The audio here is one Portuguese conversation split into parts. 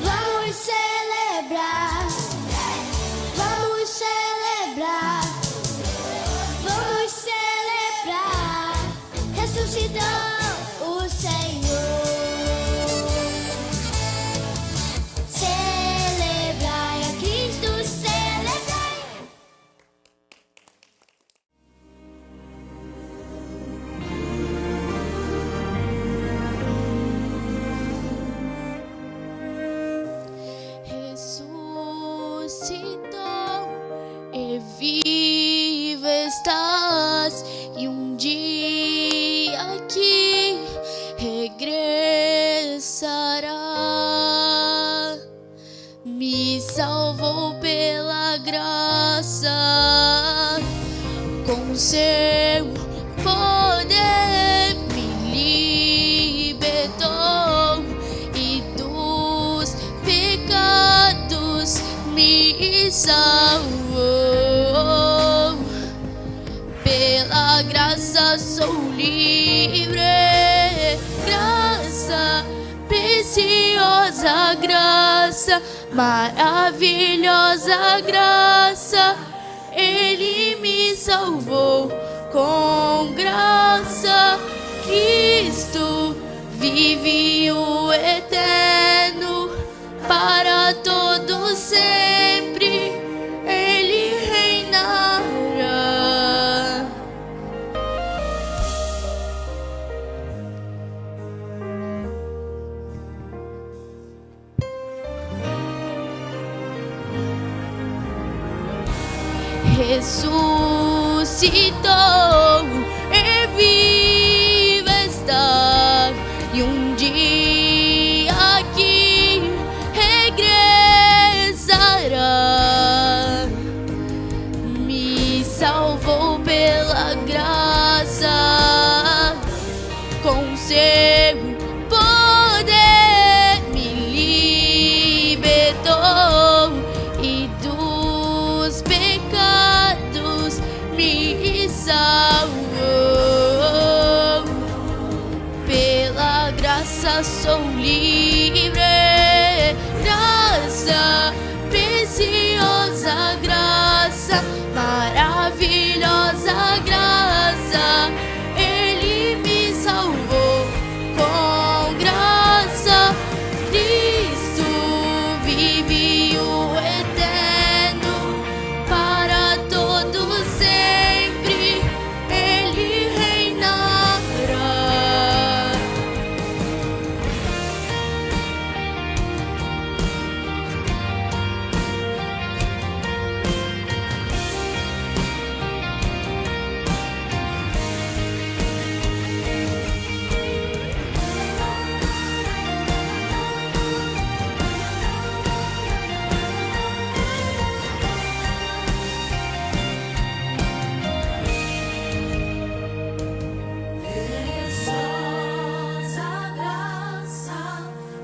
Vamos salvou. Pela graça sou livre, graça, preciosa graça, maravilhosa graça. Ele me salvou com graça. Cristo vive o eterno para todo sempre. Ele reinará. Ressuscitou e vivo está, e um dia aqui regressará. Me salvou pela graça, com seu poder me libertou, e dos pecados me salvou. Pela graça sou livre, graça, preciosa graça, maravilhosa graça. Ele me salvou com graça. Cristo vive o eterno para todo sempre. Ele reinará. Preciosa graça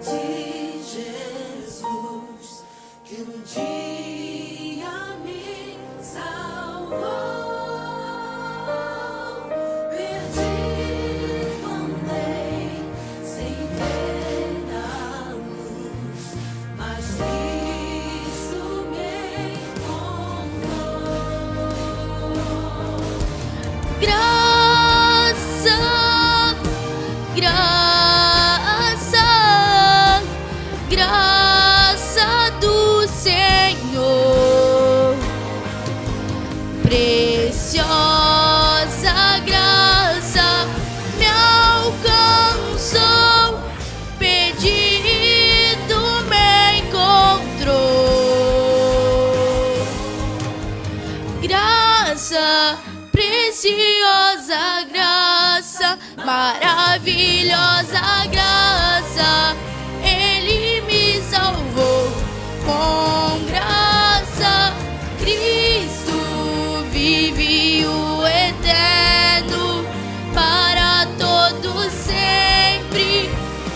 de Jesus, que um dia me salvou. Perdido andei sem ver a luz, mas Cristo me encontrou. Graça, graça, graça do Senhor. Preciosa graça me alcançou, perdido me encontrou. Graça, preciosa graça, maravilhosa graça. Ele me salvou com graça. Cristo vive o eterno para todo sempre.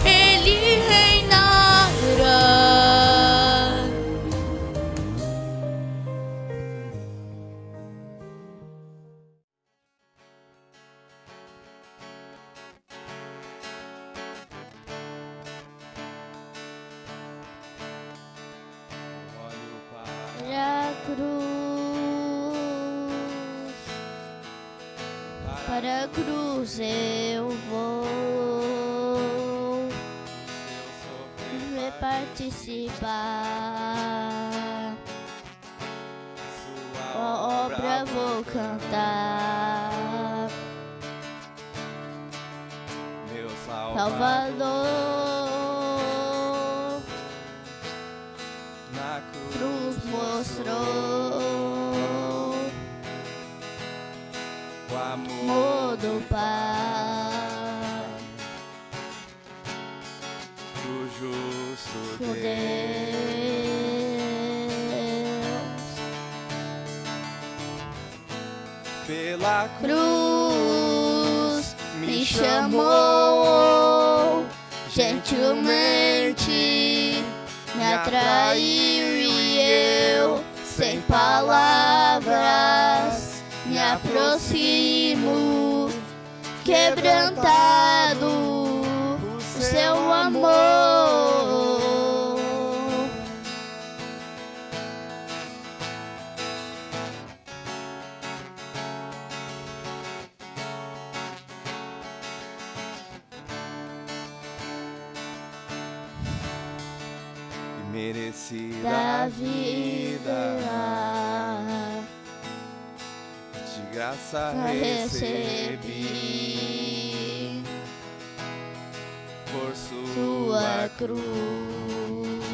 Ele reinará. Para a cruz eu vou participar, sua obra vou cantar. Meu Salvador na cruz mostrou o amor do Pai, do justo do Deus. Pela cruz me chamou, gentilmente me atraiu e eu sem palavras, me aproximo, quebrantado por seu amor. Merecida Da vida de graça recebi por sua cruz,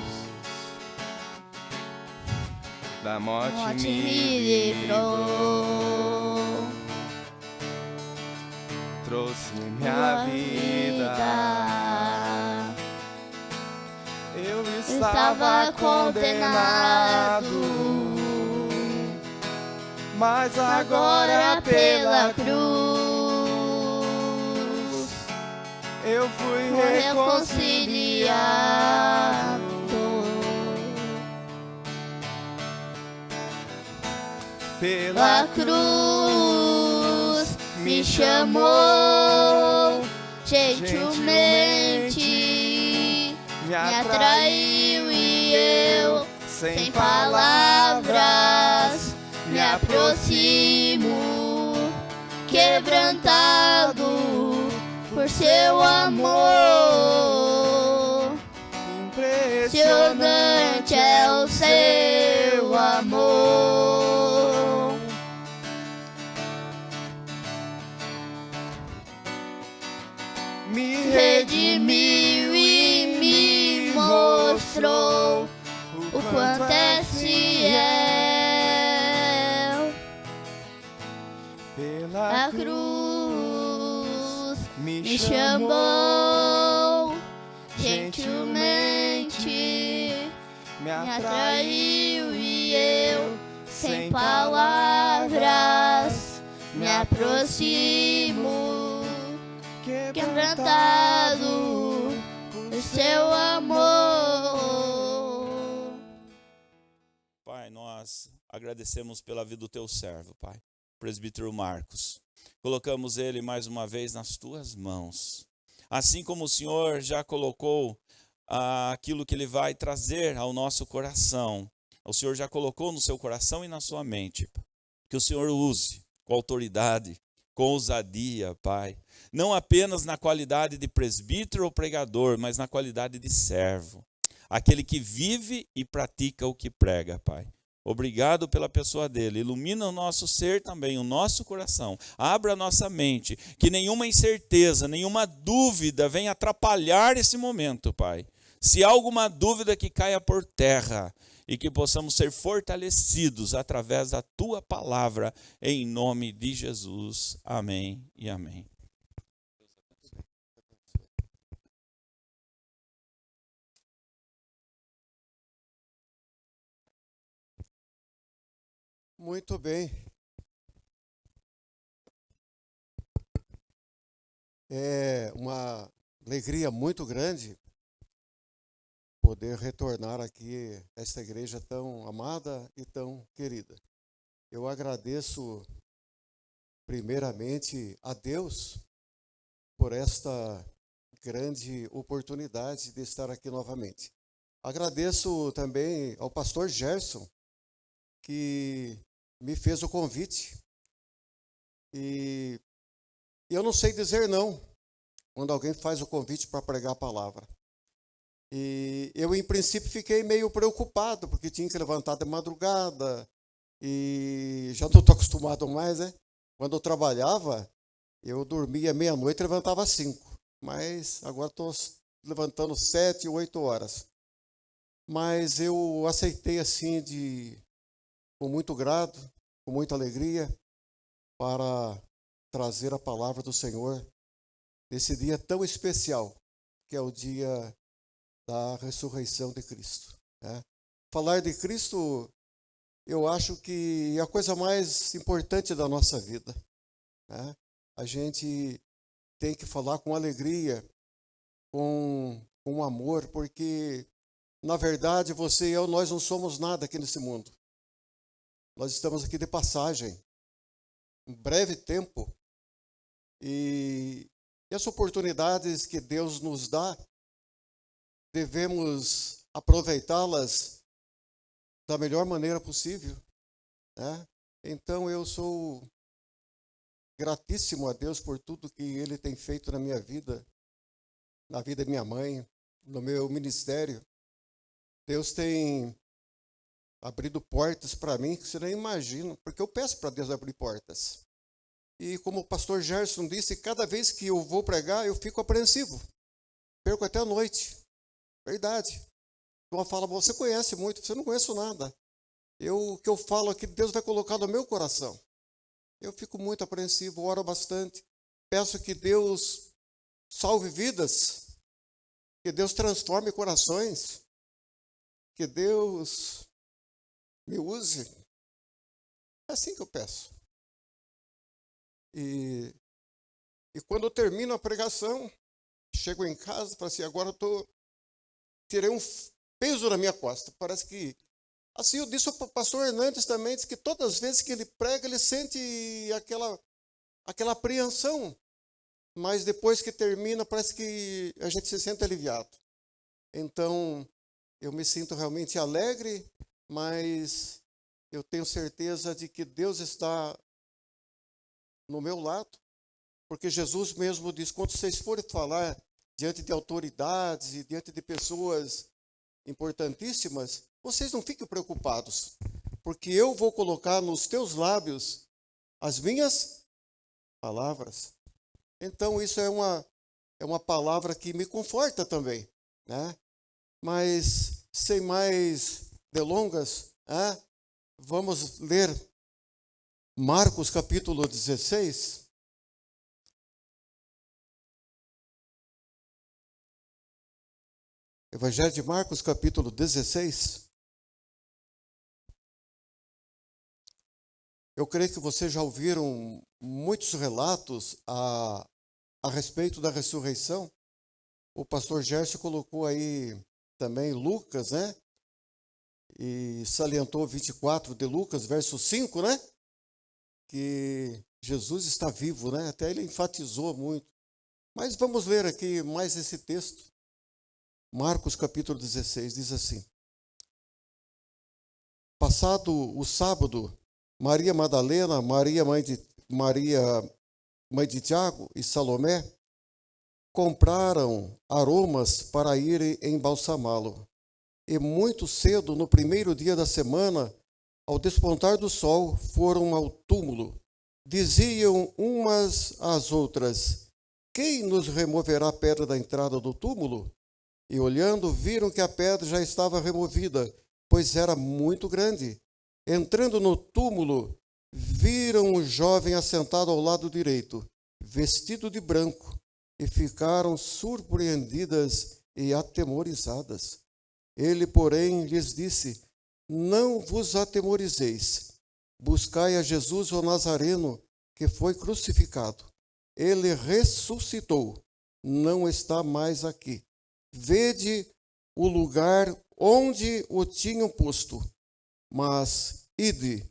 da morte morte me me livrou, livrou, trouxe tua minha vida. Eu estava condenado, mas agora pela cruz eu fui reconciliado. Pela cruz me chamou gentilmente, me atraiu e eu, sem palavras, me aproximo, quebrantado por seu amor. Impressionante é o seu amor. Me Redimiu e me mostrou o quanto é fiel. Pela A cruz me me chamou gentilmente, me atraiu e eu, sem palavras, me aproximo, quebrantado por seu amor. Pai, nós agradecemos pela vida do teu servo, Pai, presbítero Marcos. Colocamos ele mais uma vez nas tuas mãos. Assim como o Senhor já colocou aquilo que ele vai trazer ao nosso coração, o Senhor já colocou no seu coração e na sua mente. Que o Senhor use com autoridade, com ousadia, Pai. Não apenas na qualidade de presbítero ou pregador, mas na qualidade de servo. Aquele que vive e pratica o que prega, Pai. Obrigado pela pessoa dele. Ilumina o nosso ser também, o nosso coração. Abra a nossa mente, que nenhuma incerteza, nenhuma dúvida venha atrapalhar esse momento, Pai. Se há alguma dúvida, que caia por terra e que possamos ser fortalecidos através da tua palavra, em nome de Jesus. Amém e amém. Muito bem. É uma alegria muito grande poder retornar aqui a esta igreja tão amada e tão querida. Eu agradeço primeiramente a Deus por esta grande oportunidade de estar aqui novamente. Agradeço também ao pastor Gerson, que me fez o convite. E eu não sei dizer não quando alguém faz o convite para pregar a palavra. E eu, em princípio, fiquei meio preocupado, porque tinha que levantar de madrugada, e já não estou acostumado mais, né? Quando eu trabalhava, eu dormia meia-noite e levantava às 5. Mas agora estou levantando 7, 8 horas. Mas eu aceitei assim, com muito grato, com muita alegria, para trazer a palavra do Senhor nesse dia tão especial, que é o dia da ressurreição de Cristo, né? Falar de Cristo, eu acho que é a coisa mais importante da nossa vida, né? A gente tem que falar com alegria, com amor, porque, na verdade, você e eu, nós não somos nada aqui nesse mundo. Nós estamos aqui de passagem, um breve tempo, e as oportunidades que Deus nos dá, devemos aproveitá-las da melhor maneira possível, né? Então, eu sou gratíssimo a Deus por tudo que Ele tem feito na minha vida, na vida da minha mãe, no meu ministério. Deus tem abrido portas para mim que você nem imagina, porque eu peço para Deus abrir portas. E como o pastor Gerson disse, cada vez que eu vou pregar, eu fico apreensivo. Perco até a noite. Verdade. Uma fala, você conhece muito, você não conhece nada. O que eu falo aqui, Deus vai colocar no meu coração. Eu fico muito apreensivo, oro bastante. Peço que Deus salve vidas, que Deus transforme corações, que Deus me use. É assim que eu peço. E quando eu termino a pregação, chego em casa e falo assim, agora tirei um peso na minha costa. Parece que... Assim, eu disse ao pastor Hernandes também, disse que todas as vezes que ele prega, ele sente aquela apreensão. Mas depois que termina, parece que a gente se sente aliviado. Então, eu me sinto realmente alegre, mas eu tenho certeza de que Deus está no meu lado, porque Jesus mesmo diz, quando vocês forem falar diante de autoridades e diante de pessoas importantíssimas, vocês não fiquem preocupados, porque eu vou colocar nos teus lábios as minhas palavras. Então, isso é uma palavra que me conforta também, né? Mas, sem mais delongas, vamos ler Marcos capítulo 16. Evangelho de Marcos capítulo 16. Eu creio que vocês já ouviram muitos relatos a respeito da ressurreição. O pastor Gerson colocou aí também Lucas, né? E salientou 24 de Lucas, verso 5, né? Que Jesus está vivo, né? Até ele enfatizou muito. Mas vamos ler aqui mais esse texto. Marcos capítulo 16 diz assim: Passado o sábado, Maria Madalena, Maria mãe de Tiago e Salomé compraram aromas para irem embalsamá-lo. E muito cedo, no primeiro dia da semana, ao despontar do sol, foram ao túmulo. Diziam umas às outras: Quem nos removerá a pedra da entrada do túmulo? E olhando, viram que a pedra já estava removida, pois era muito grande. Entrando no túmulo, viram o jovem assentado ao lado direito, vestido de branco, e ficaram surpreendidas e atemorizadas. Ele, porém, lhes disse: Não vos atemorizeis. Buscai a Jesus o Nazareno, que foi crucificado. Ele ressuscitou, não está mais aqui. Vede o lugar onde o tinham posto. Mas ide,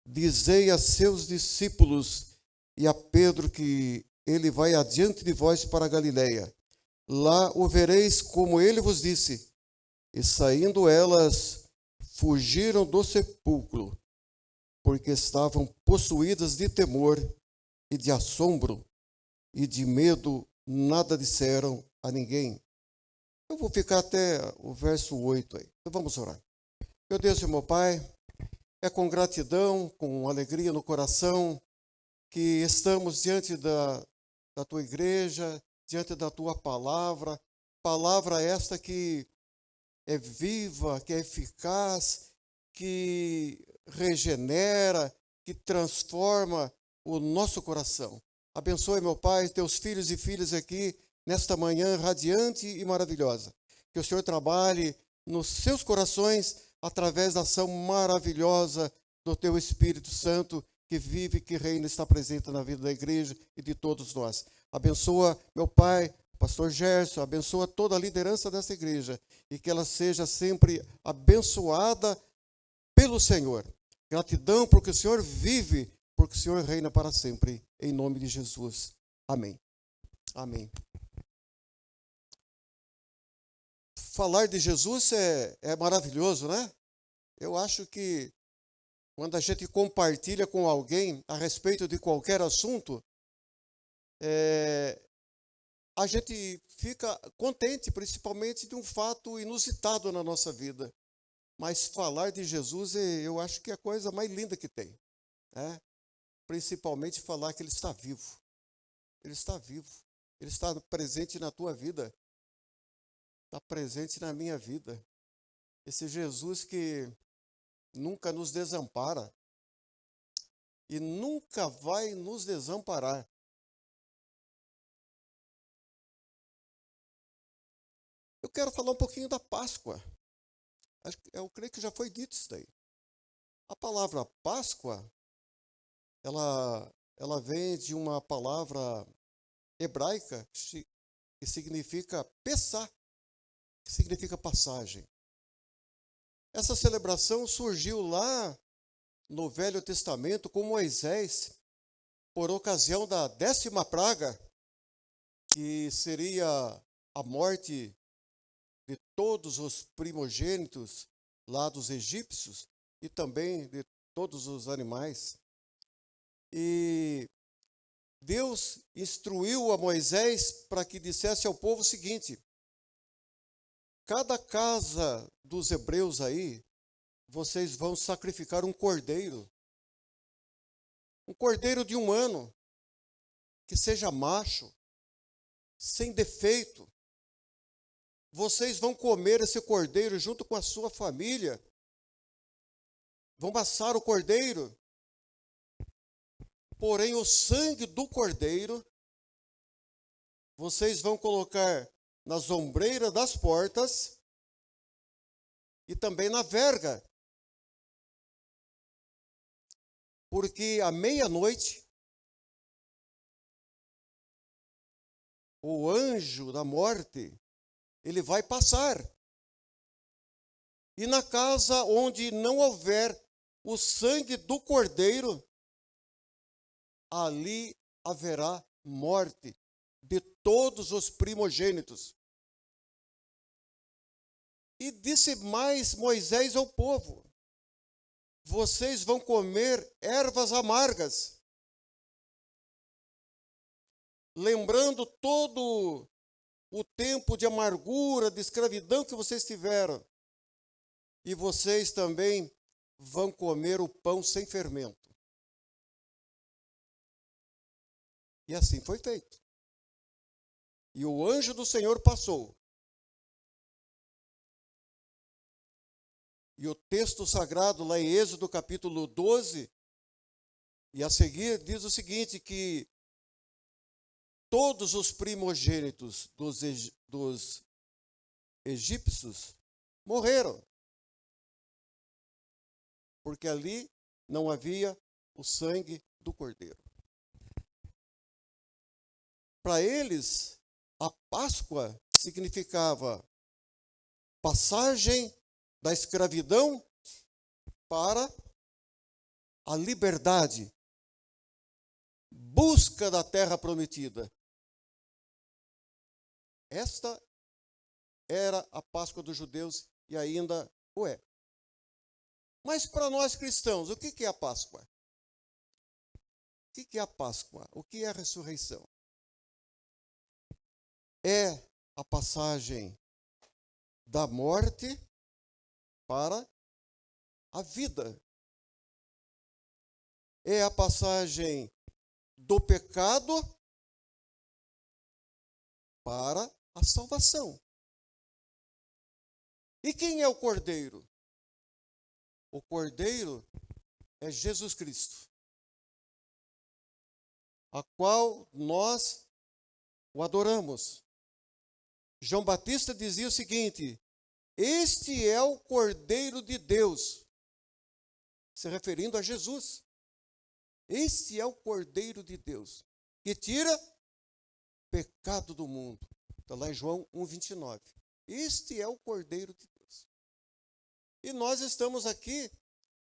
dizei a seus discípulos e a Pedro que ele vai adiante de vós para a Galiléia. Lá o vereis como ele vos disse. E saindo elas, fugiram do sepulcro, porque estavam possuídas de temor e de assombro, e de medo nada disseram a ninguém. Eu vou ficar até o verso 8 aí. Então vamos orar. Meu Deus e meu Pai, é com gratidão, com alegria no coração, que estamos diante da Tua igreja, diante da Tua palavra esta que é viva, que é eficaz, que regenera, que transforma o nosso coração. Abençoe, meu Pai, Teus filhos e filhas aqui, nesta manhã radiante e maravilhosa. Que o Senhor trabalhe nos seus corações através da ação maravilhosa do Teu Espírito Santo, que vive, que reina e está presente na vida da igreja e de todos nós. Abençoa, meu Pai, pastor Gerson, abençoa toda a liderança dessa igreja e que ela seja sempre abençoada pelo Senhor. Gratidão porque o Senhor vive, porque o Senhor reina para sempre. Em nome de Jesus. Amém. Amém. Falar de Jesus é maravilhoso, né? Eu acho que quando a gente compartilha com alguém a respeito de qualquer assunto, a gente fica contente, principalmente de um fato inusitado na nossa vida. Mas falar de Jesus, eu acho que é a coisa mais linda que tem, né? Principalmente falar que Ele está vivo. Ele está vivo. Ele está presente na tua vida. Está presente na minha vida. Esse Jesus que nunca nos desampara e nunca vai nos desamparar. Eu quero falar um pouquinho da Páscoa. Eu creio que já foi dito isso daí. A palavra Páscoa, ela vem de uma palavra hebraica que significa Pessah, que significa passagem. Essa celebração surgiu lá no Velho Testamento com Moisés, por ocasião da 10ª praga, que seria a morte de todos os primogênitos lá dos egípcios e também de todos os animais. E Deus instruiu a Moisés para que dissesse ao povo o seguinte: cada casa dos hebreus aí, vocês vão sacrificar um cordeiro de 1 ano, que seja macho, sem defeito. Vocês vão comer esse cordeiro junto com a sua família, vão assar o cordeiro, porém o sangue do cordeiro vocês vão colocar nas ombreiras das portas e também na verga. Porque à meia-noite, o anjo da morte, ele vai passar. E na casa onde não houver o sangue do cordeiro, ali haverá morte de todos os primogênitos. E disse mais Moisés ao povo: vocês vão comer ervas amargas, lembrando todo o tempo de amargura, de escravidão que vocês tiveram. E vocês também vão comer o pão sem fermento. E assim foi feito. E o anjo do Senhor passou. E o texto sagrado, lá em Êxodo capítulo 12, e a seguir diz o seguinte, que todos os primogênitos dos egípcios morreram, porque ali não havia o sangue do cordeiro. Para eles, a Páscoa significava passagem da escravidão para a liberdade, busca da terra prometida. Esta era a Páscoa dos judeus e ainda o é. Mas para nós cristãos, o que é a Páscoa? O que é a Páscoa? O que é a ressurreição? É a passagem da morte para a vida. É a passagem do pecado para a salvação. E quem é o Cordeiro? O Cordeiro é Jesus Cristo, a qual nós o adoramos. João Batista dizia o seguinte: este é o Cordeiro de Deus, se referindo a Jesus. Este é o Cordeiro de Deus, que tira pecado do mundo. Está lá em João 1,29. Este é o Cordeiro de Deus. E nós estamos aqui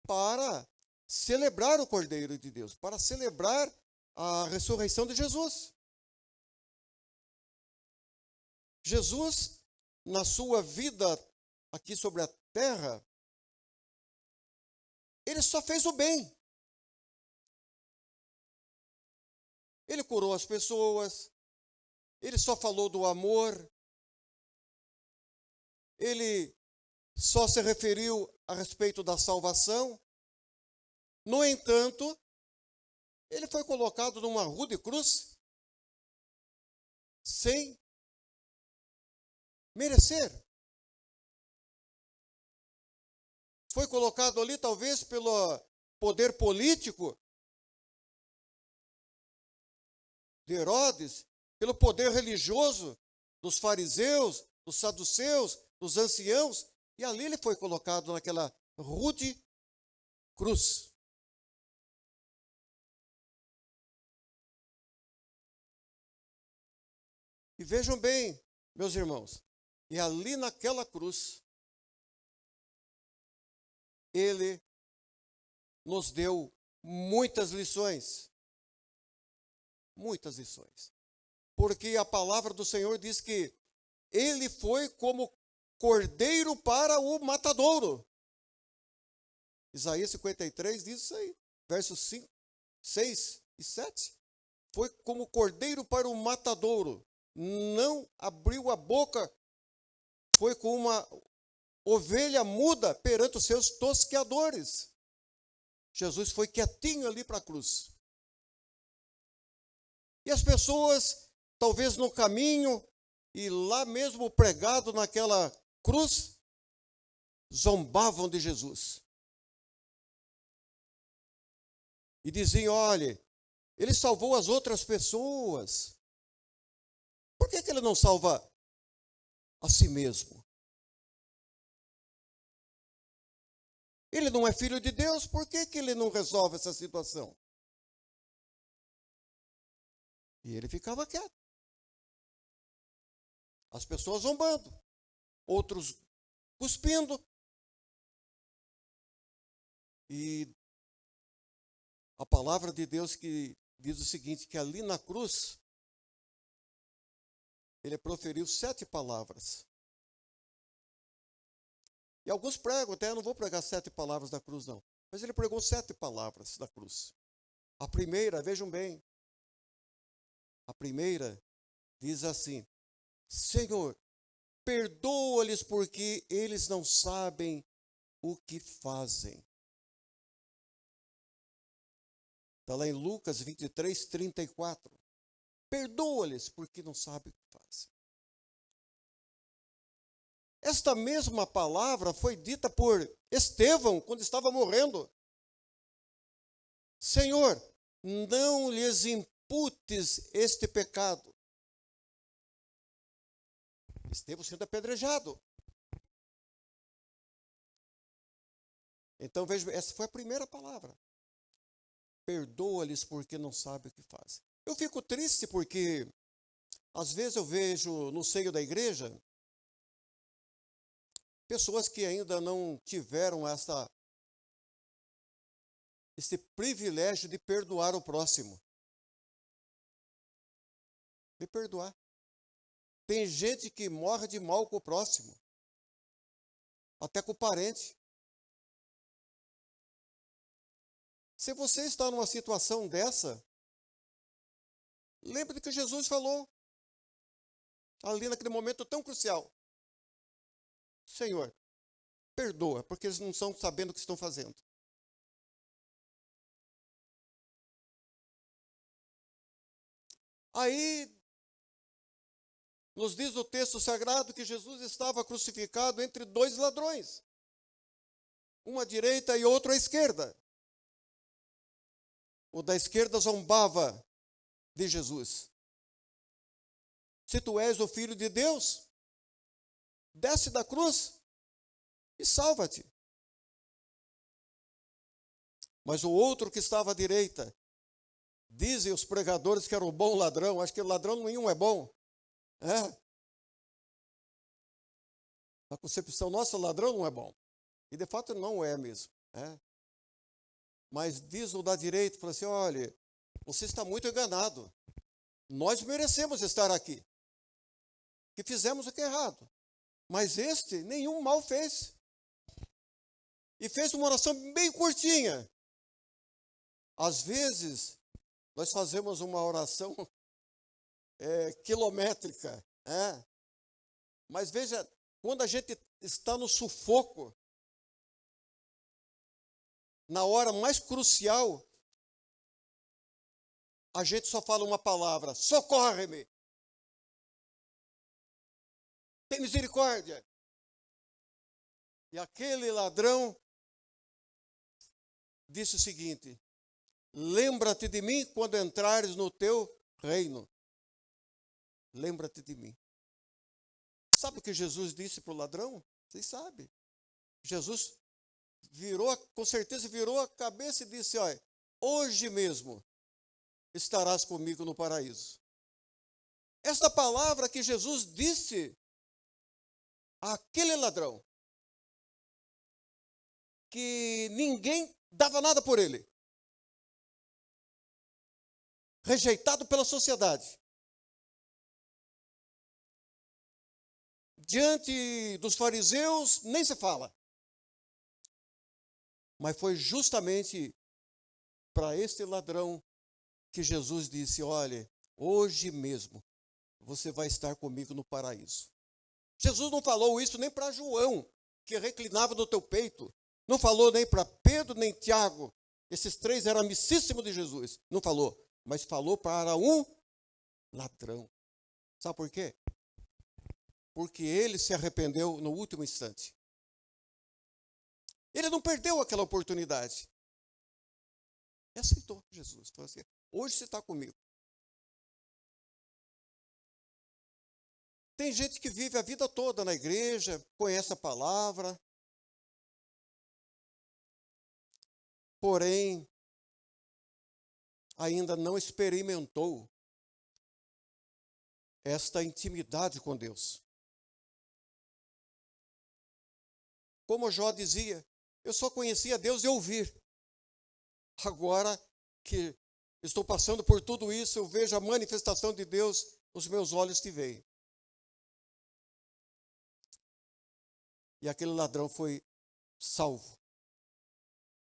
para celebrar o Cordeiro de Deus, para celebrar a ressurreição de Jesus. Jesus, na sua vida aqui sobre a terra, ele só fez o bem. Ele curou as pessoas, ele só falou do amor, ele só se referiu a respeito da salvação. No entanto, ele foi colocado numa rude cruz sem merecer. Foi colocado ali talvez pelo poder político de Herodes, pelo poder religioso dos fariseus, dos saduceus, dos anciãos, e ali ele foi colocado naquela rude cruz. E vejam bem, meus irmãos, e ali naquela cruz, ele nos deu muitas lições. Muitas lições. Porque a palavra do Senhor diz que ele foi como cordeiro para o matadouro. Isaías 53 diz isso aí, versos 5, 6 e 7. Foi como cordeiro para o matadouro. Não abriu a boca, foi como uma ovelha muda perante os seus tosqueadores. Jesus foi quietinho ali para a cruz. E as pessoas, talvez no caminho, e lá mesmo pregado naquela cruz, zombavam de Jesus. E diziam, olha, ele salvou as outras pessoas. Por que ele não salva a si mesmo? Ele não é filho de Deus, por que ele não resolve essa situação? E ele ficava quieto. As pessoas zombando, outros cuspindo. E a palavra de Deus que diz o seguinte, que ali na cruz, ele proferiu 7 palavras. E alguns pregam, até eu não vou pregar 7 palavras da cruz não, mas ele pregou 7 palavras da cruz. A primeira, vejam bem, a primeira diz assim, Senhor, perdoa-lhes porque eles não sabem o que fazem. Está lá em Lucas 23, 34. Perdoa-lhes porque não sabem o que fazem. Esta mesma palavra foi dita por Estevão quando estava morrendo. Senhor, não lhes imputes este pecado. Estevão sendo apedrejado. Então, veja, essa foi a primeira palavra. Perdoa-lhes porque não sabem o que fazem. Eu fico triste porque, às vezes eu vejo no seio da igreja, pessoas que ainda não tiveram esse privilégio de perdoar o próximo. De perdoar. Tem gente que morre de mal com o próximo. Até com o parente. Se você está numa situação dessa, lembre do que Jesus falou. Ali naquele momento tão crucial. Senhor, perdoa, porque eles não estão sabendo o que estão fazendo. Aí, nos diz o texto sagrado que Jesus estava crucificado entre 2 ladrões. Um à direita e outro à esquerda. O da esquerda zombava de Jesus. Se tu és o Filho de Deus, desce da cruz e salva-te. Mas o outro que estava à direita, dizem os pregadores que era o bom ladrão, acho que o ladrão nenhum é bom. Na concepção nossa, o ladrão não é bom. E de fato não é mesmo. Mas diz o da direita, fala assim, olha, você está muito enganado. Nós merecemos estar aqui. Que fizemos o que é errado. Mas este nenhum mal fez. E fez uma oração bem curtinha. Às vezes, nós fazemos uma oração quilométrica. Mas veja, quando a gente está no sufoco, na hora mais crucial, a gente só fala uma palavra: socorre-me. Tem misericórdia. E aquele ladrão disse o seguinte: lembra-te de mim quando entrares no teu reino. Lembra-te de mim. Sabe o que Jesus disse para o ladrão? Vocês sabem. Jesus com certeza virou a cabeça e disse: olha, hoje mesmo estarás comigo no paraíso. Esta palavra que Jesus disse àquele ladrão, que ninguém dava nada por ele, rejeitado pela sociedade, diante dos fariseus nem se fala, mas foi justamente para este ladrão que Jesus disse: olha, hoje mesmo você vai estar comigo no paraíso. Jesus não falou isso nem para João, que reclinava no teu peito. Não falou nem para Pedro, nem Tiago. Esses três eram amicíssimos de Jesus. Não falou, mas falou para um ladrão. Sabe por quê? Porque ele se arrependeu no último instante. Ele não perdeu aquela oportunidade. E aceitou Jesus. Falou assim: hoje você está comigo. Tem gente que vive a vida toda na igreja, conhece a palavra, porém, ainda não experimentou esta intimidade com Deus. Como Jó dizia, eu só conhecia Deus de ouvir. Agora que estou passando por tudo isso, eu vejo a manifestação de Deus, os meus olhos te veem. E aquele ladrão foi salvo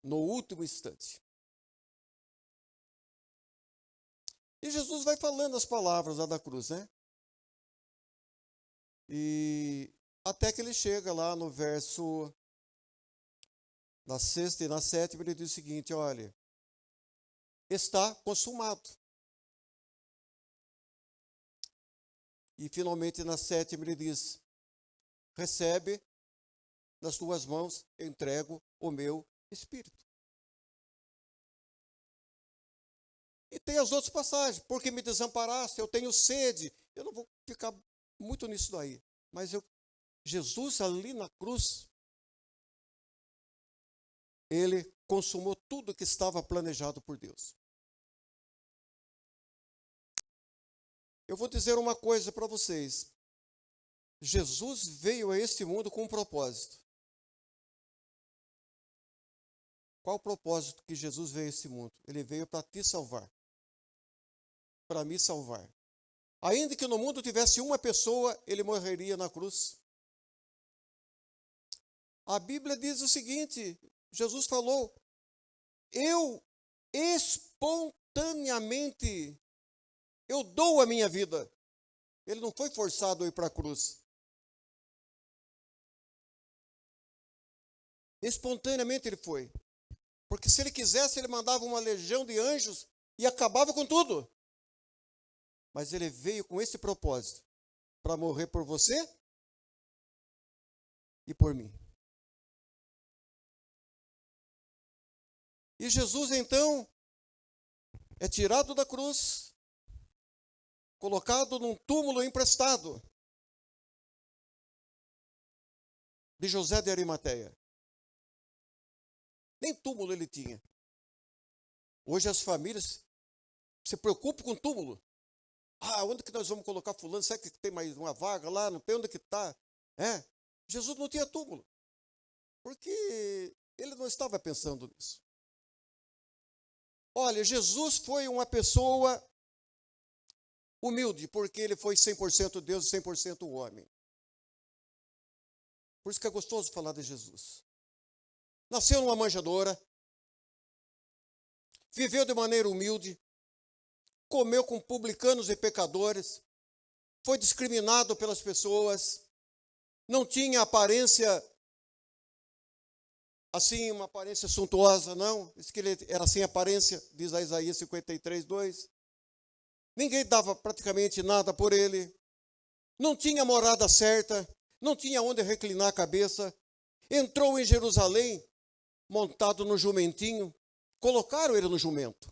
no último instante. E Jesus vai falando as palavras lá da cruz, né? E até que ele chega lá no verso, na 6ª e na 7ª, ele diz o seguinte: olha, está consumado. E finalmente na 7ª ele diz: recebe nas tuas mãos, entrego o meu espírito. E tem as outras passagens: porque me desamparaste, eu tenho sede. Eu não vou ficar muito nisso daí, mas Jesus ali na cruz, ele consumou tudo que estava planejado por Deus. Eu vou dizer uma coisa para vocês: Jesus veio a este mundo com um propósito. Qual o propósito que Jesus veio a este mundo? Ele veio para te salvar, para me salvar. Ainda que no mundo tivesse uma pessoa, ele morreria na cruz. A Bíblia diz o seguinte: Jesus falou: eu espontaneamente, eu dou a minha vida. Ele não foi forçado a ir para a cruz. Espontaneamente ele foi. Porque se ele quisesse, ele mandava uma legião de anjos e acabava com tudo. Mas ele veio com esse propósito: para morrer por você e por mim. E Jesus, então, é tirado da cruz, colocado num túmulo emprestado de José de Arimateia. Nem túmulo ele tinha. Hoje as famílias se preocupam com túmulo. Onde que nós vamos colocar fulano? Será que tem mais uma vaga lá? Não tem onde que está? Jesus não tinha túmulo, porque ele não estava pensando nisso. Olha, Jesus foi uma pessoa humilde, porque ele foi 100% Deus e 100% homem. Por isso que é gostoso falar de Jesus. Nasceu numa manjedoura, viveu de maneira humilde, comeu com publicanos e pecadores, foi discriminado pelas pessoas, não tinha aparência, assim, uma aparência suntuosa, não. Diz que ele era sem aparência, diz a Isaías 53:2. Ninguém dava praticamente nada por ele, não tinha morada certa, não tinha onde reclinar a cabeça, entrou em Jerusalém montado no jumentinho, colocaram ele no jumento.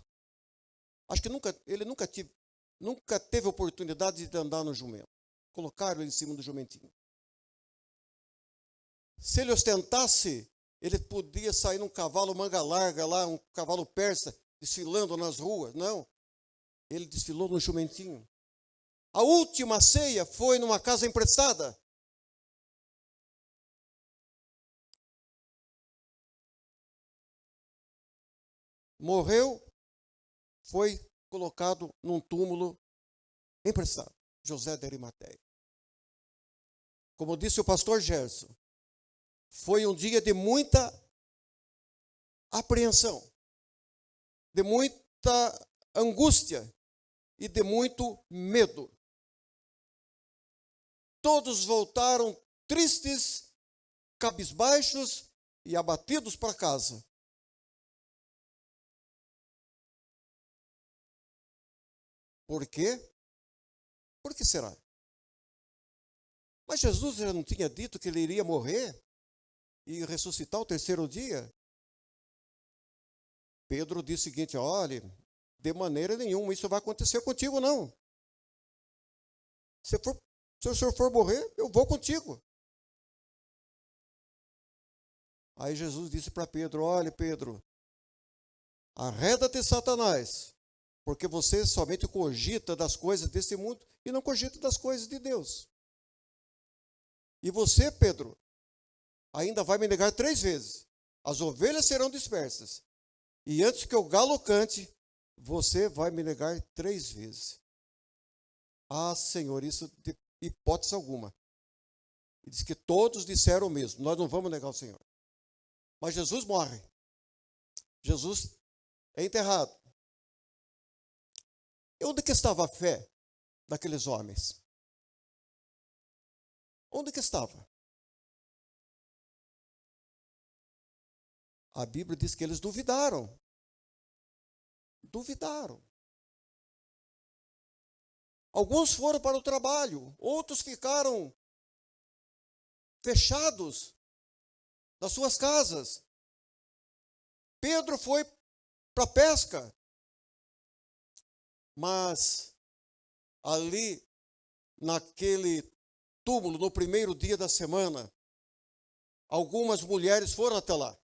Acho que ele nunca teve oportunidade de andar no jumento. Colocaram ele em cima do jumentinho. Se ele ostentasse, ele podia sair num cavalo manga larga lá, um cavalo persa, desfilando nas ruas. Não, ele desfilou no jumentinho. A última ceia foi numa casa emprestada. Morreu, foi colocado num túmulo emprestado. José de Arimateia. Como disse o pastor Gerson, foi um dia de muita apreensão, de muita angústia e de muito medo. Todos voltaram tristes, cabisbaixos e abatidos para casa. Por quê? Por que será? Mas Jesus já não tinha dito que ele iria morrer e ressuscitar ao terceiro dia? Pedro disse o seguinte: olha, de maneira nenhuma isso vai acontecer contigo, não. Se o senhor for morrer, eu vou contigo. Aí Jesus disse para Pedro: olha, Pedro, arreda-te, Satanás, porque você somente cogita das coisas desse mundo e não cogita das coisas de Deus. E você, Pedro, ainda vai me negar 3 vezes. As ovelhas serão dispersas. E antes que o galo cante, você vai me negar 3 vezes. Ah, Senhor, isso de hipótese alguma. E diz que todos disseram o mesmo: nós não vamos negar o Senhor. Mas Jesus morre. Jesus é enterrado. E onde que estava a fé daqueles homens? Onde que estava? A Bíblia diz que eles duvidaram. Duvidaram. Alguns foram para o trabalho, outros ficaram fechados nas suas casas. Pedro foi para a pesca. Mas ali, naquele túmulo, no primeiro dia da semana, algumas mulheres foram até lá.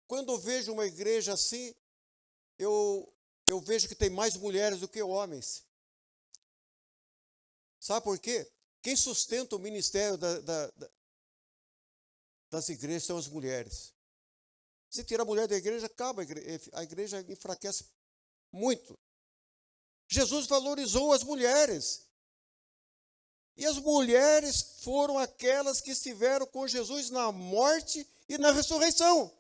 Quando eu vejo uma igreja assim, eu vejo que tem mais mulheres do que homens. Sabe por quê? Quem sustenta o ministério das igrejas são as mulheres. Se tirar a mulher da igreja, acaba a igreja enfraquece muito. Jesus valorizou as mulheres. E as mulheres foram aquelas que estiveram com Jesus na morte e na ressurreição.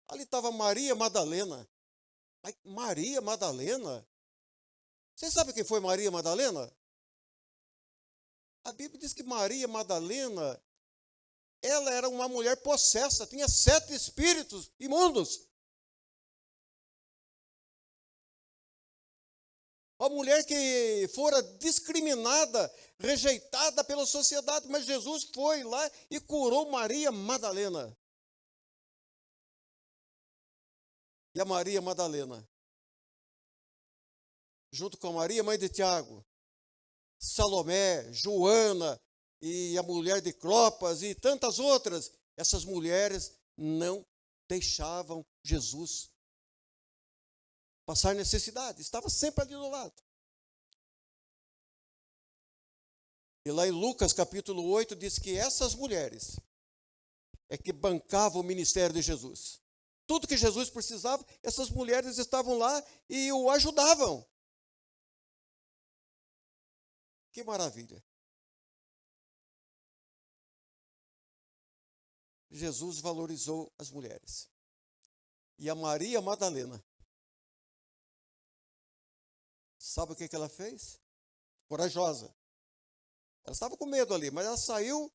Ali estava Maria Madalena. Maria Madalena? Vocês sabem quem foi Maria Madalena? A Bíblia diz que Maria Madalena, ela era uma mulher possessa, tinha 7 espíritos imundos. Uma mulher que fora discriminada, rejeitada pela sociedade, mas Jesus foi lá e curou Maria Madalena. E a Maria Madalena, junto com a Maria, mãe de Tiago, Salomé, Joana e a mulher de Clopas e tantas outras, essas mulheres não deixavam Jesus passar necessidade, estava sempre ali do lado. E lá em Lucas capítulo 8 diz que essas mulheres é que bancava o ministério de Jesus. Tudo que Jesus precisava, essas mulheres estavam lá e o ajudavam. Que maravilha. Jesus valorizou as mulheres. E a Maria Madalena, sabe o que ela fez? Corajosa. Ela estava com medo ali, mas ela saiu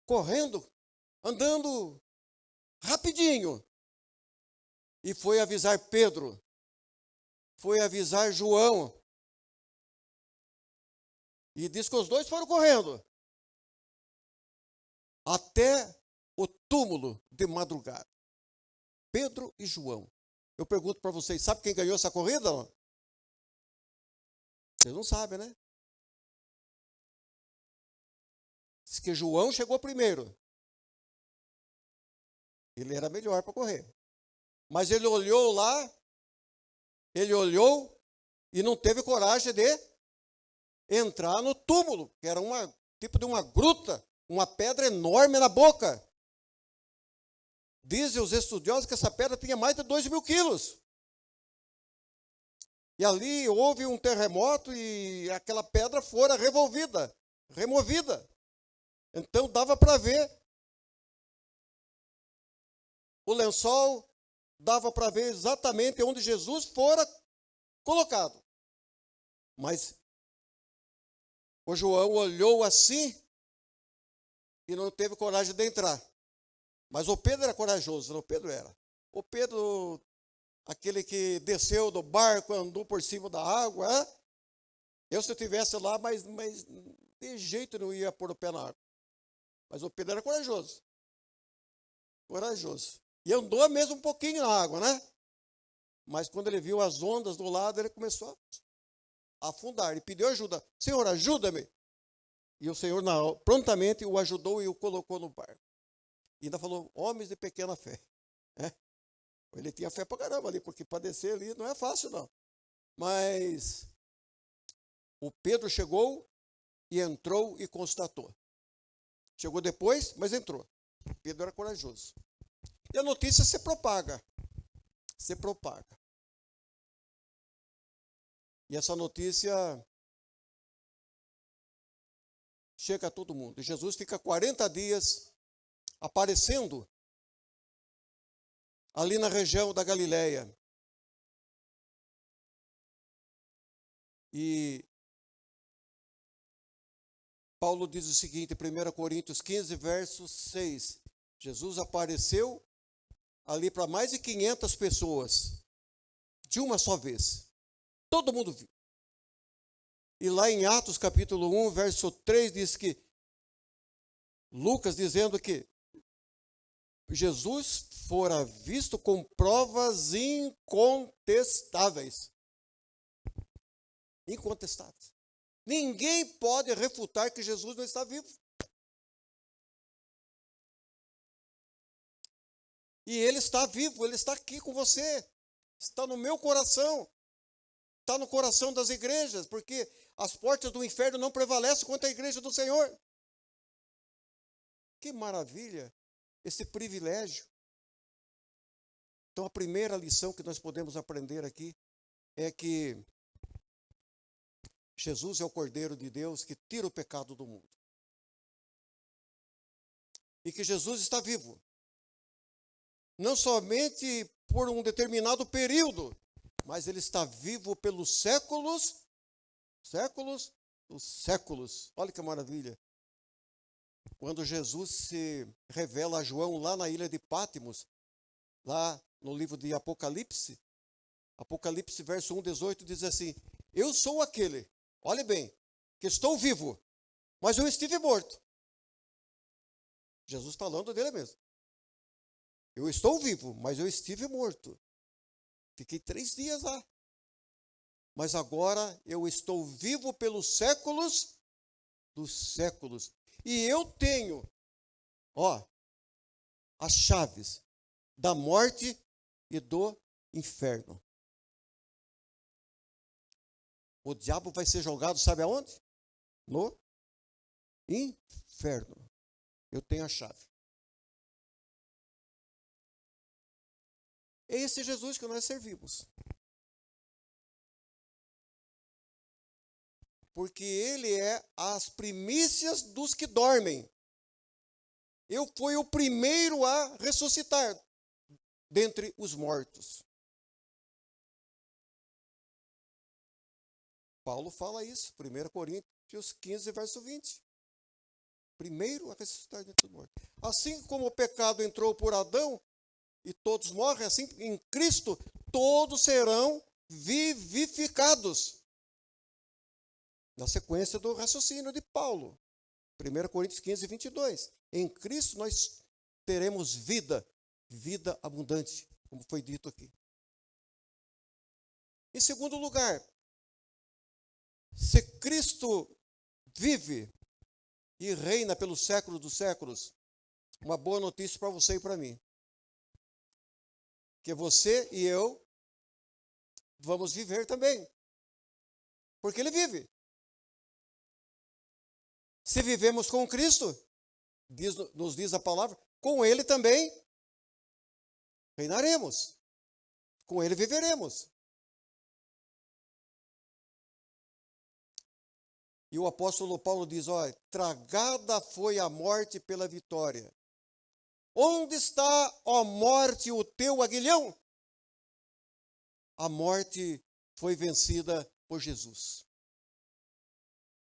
correndo, andando rapidinho. E foi avisar Pedro, foi avisar João. E diz que os dois foram correndo até o túmulo de madrugada. Pedro e João. Eu pergunto para vocês, sabe quem ganhou essa corrida? Não? Vocês não sabem, né? Diz que João chegou primeiro. Ele era melhor para correr. Mas ele olhou lá, ele olhou e não teve coragem de entrar no túmulo, que era tipo de uma gruta, uma pedra enorme na boca. Dizem os estudiosos que essa pedra tinha mais de 2.000 quilos. E ali houve um terremoto e aquela pedra fora removida. Então dava para ver o lençol, dava para ver exatamente onde Jesus fora colocado. Mas o João olhou assim e não teve coragem de entrar. Mas o Pedro era corajoso, não? O Pedro era. O Pedro, aquele que desceu do barco, andou por cima da água. Eu, se eu estivesse lá, mas de jeito não ia pôr o pé na água. Mas o Pedro era corajoso. Corajoso. E andou mesmo um pouquinho na água, né? Mas quando ele viu as ondas do lado, ele começou a afundar. Ele pediu ajuda. Senhor, ajuda-me. E o Senhor prontamente o ajudou e o colocou no barco. E ainda falou, homens de pequena fé. Ele tinha fé pra caramba ali, porque para descer ali não é fácil, não. Mas o Pedro chegou e entrou e constatou. Chegou depois, mas entrou. Pedro era corajoso. E a notícia se propaga. Se propaga. E essa notícia chega a todo mundo. E Jesus fica 40 dias aparecendo ali na região da Galileia. E Paulo diz o seguinte, 1 Coríntios 15, verso 6. Jesus apareceu ali para mais de 500 pessoas, de uma só vez. Todo mundo viu. E lá em Atos capítulo 1, verso 3, diz que, Lucas dizendo que Jesus fora visto com provas incontestáveis. Incontestáveis. Ninguém pode refutar que Jesus não está vivo. E Ele está vivo, Ele está aqui com você. Está no meu coração. Está no coração das igrejas, porque as portas do inferno não prevalecem contra a igreja do Senhor. Que maravilha esse privilégio. Então, a primeira lição que nós podemos aprender aqui é que Jesus é o Cordeiro de Deus que tira o pecado do mundo. E que Jesus está vivo. Não somente por um determinado período, mas Ele está vivo pelos séculos, dos séculos. Olha que maravilha. Quando Jesus se revela a João lá na ilha de Pátimos, lá no livro de Apocalipse, Apocalipse verso 1, 18, diz assim, eu sou aquele, olhe bem, que estou vivo, mas eu estive morto. Jesus falando dele mesmo. Eu estou vivo, mas eu estive morto. Fiquei 3 dias lá. Mas agora eu estou vivo pelos séculos dos séculos. E eu tenho, as chaves da morte e do inferno. O diabo vai ser jogado, sabe aonde? No inferno. Eu tenho a chave. É esse Jesus que nós servimos. Porque ele é as primícias dos que dormem. Eu fui o primeiro a ressuscitar dentre os mortos. Paulo fala isso, 1 Coríntios 15, verso 20. Primeiro a ressuscitar dentre os mortos. Assim como o pecado entrou por Adão e todos morrem, assim em Cristo todos serão vivificados. Na sequência do raciocínio de Paulo. 1 Coríntios 15, 22. Em Cristo nós teremos vida, vida abundante, como foi dito aqui. Em segundo lugar, se Cristo vive e reina pelos séculos dos séculos, uma boa notícia para você e para mim. Que você e eu vamos viver também. Porque ele vive. Se vivemos com Cristo, nos diz a palavra, com ele também reinaremos. Com ele viveremos. E o apóstolo Paulo diz, olha, tragada foi a morte pela vitória. Onde está, ó morte, o teu aguilhão? A morte foi vencida por Jesus.